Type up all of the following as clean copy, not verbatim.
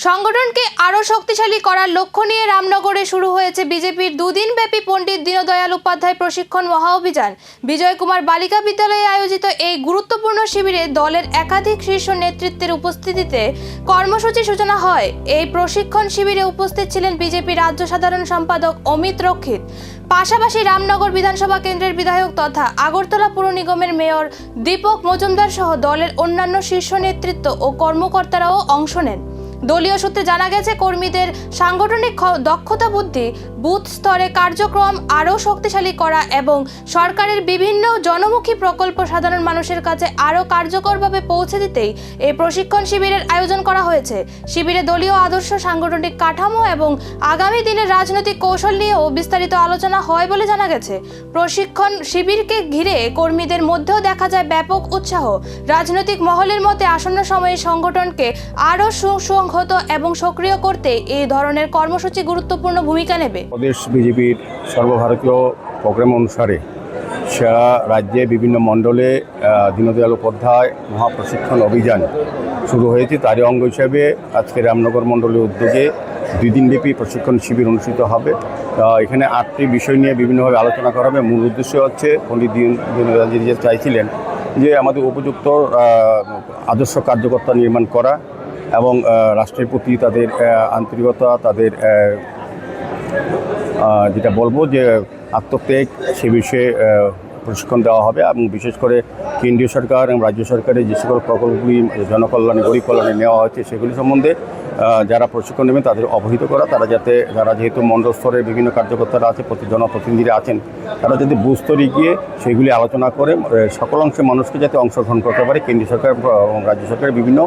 সংগঠনকে আরও শক্তিশালী করার লক্ষ্য নিয়ে রামনগরে শুরু হয়েছে বিজেপির দুদিনব্যাপী পণ্ডিত দীনদয়াল উপাধ্যায় প্রশিক্ষণ মহাঅভিযান। বিজয় কুমার বালিকা বিদ্যালয়ে আয়োজিত এই গুরুত্বপূর্ণ শিবিরে দলের একাধিক শীর্ষ নেতৃত্বের উপস্থিতিতে কর্মসূচি সূচনা হয়। এই প্রশিক্ষণ শিবিরে উপস্থিত ছিলেন বিজেপি রাজ্য সাধারণ সম্পাদক অমিত রক্ষিত, পাশাপাশি রামনগর বিধানসভা কেন্দ্রের বিধায়ক তথা আগরতলা পুর নিগমের মেয়র দীপক মজুমদার সহ দলের অন্যান্য শীর্ষ নেতৃত্ব ও কর্মকর্তারাও অংশ নেন। দলীয় সূত্রে জানা গেছে, কর্মীদের সাংগঠনিক দক্ষতা বুদ্ধি, বুথ স্তরে কার্যক্রম আরও শক্তিশালী করা এবং সরকারের বিভিন্ন জনমুখী প্রকল্প সাধারণ মানুষের কাছে আরও কার্যকরভাবে পৌঁছে দিতেই এই প্রশিক্ষণ শিবিরের আয়োজন করা হয়েছে। শিবিরে দলীয় আদর্শ, সাংগঠনিক কাঠামো এবং আগামী দিনের রাজনৈতিক কৌশল নিয়েও বিস্তারিত আলোচনা হয় বলে জানা গেছে। প্রশিক্ষণ শিবিরকে ঘিরে কর্মীদের মধ্যেও দেখা যায় ব্যাপক উৎসাহ। রাজনৈতিক মহলের মতে আসন্ন সময়ে সংগঠনকে আরও সুসংহত এবং সক্রিয় করতে এই ধরনের কর্মসূচি গুরুত্বপূর্ণ ভূমিকা নেবে। প্রদেশ বিজেপির সর্বভারতীয় প্রোগ্রাম অনুসারে সারা রাজ্যে বিভিন্ন মণ্ডলে দীনদয়াল উপাধ্যায় মহাপ্রশিক্ষণ অভিযান শুরু হয়েছে। তারই অঙ্গ হিসেবে আজকে রামনগর মণ্ডলের উদ্যোগে 2 দিনব্যাপী প্রশিক্ষণ শিবির অনুষ্ঠিত হবে। এখানে 8টি বিষয় নিয়ে বিভিন্নভাবে আলোচনা করা হবে। মূল উদ্দেশ্য হচ্ছে পণ্ডিত দীনদয়ালজি যে চাইছিলেন যে আমাদের উপযুক্ত আদর্শ কার্যকর্তা নির্মাণ করা এবং রাষ্ট্রের প্রতি তাদের আন্তরিকতা, তাদের যেটা বলবো যে আত্মত্যাগ, সে বিষয়ে প্রশিক্ষণ দেওয়া হবে। এবং বিশেষ করে কেন্দ্রীয় সরকার এবং রাজ্য সরকারের যে সকল প্রকল্পগুলি জনকল্যাণে, গরিব কল্যাণে নেওয়া হয়েছে সেগুলি সম্বন্ধে যারা প্রশিক্ষণ নেবেন তাদের অবহিত করা। যারা যেহেতু মণ্ডল স্তরের বিভিন্ন কার্যকর্তারা আছে, জনপ্রতিনিধিরা আছেন, তারা যদি বুথ স্তরে গিয়ে সেগুলি আলোচনা করে সকল অংশের মানুষকে যাতে অংশগ্রহণ করতে পারে কেন্দ্রীয় সরকার এবং রাজ্য সরকারের বিভিন্ন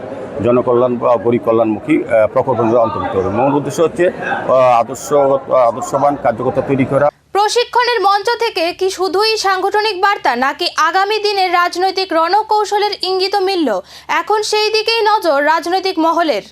জনকল্যাণ বা গরিব কল্যাণমুখী প্রকল্পগুলো অন্তর্ভুক্ত হবে। মূল উদ্দেশ্য হচ্ছে আদর্শবান কার্যকর্তা তৈরি করা। প্রশিক্ষণের মঞ্চ থেকে কি শুধুই সাংগঠনিক বার্তা, নাকি আগামী দিনের রাজনৈতিক রণকৌশলের ইঙ্গিত মিলল? এখন সেই দিকেই নজর রাজনৈতিক মহলের।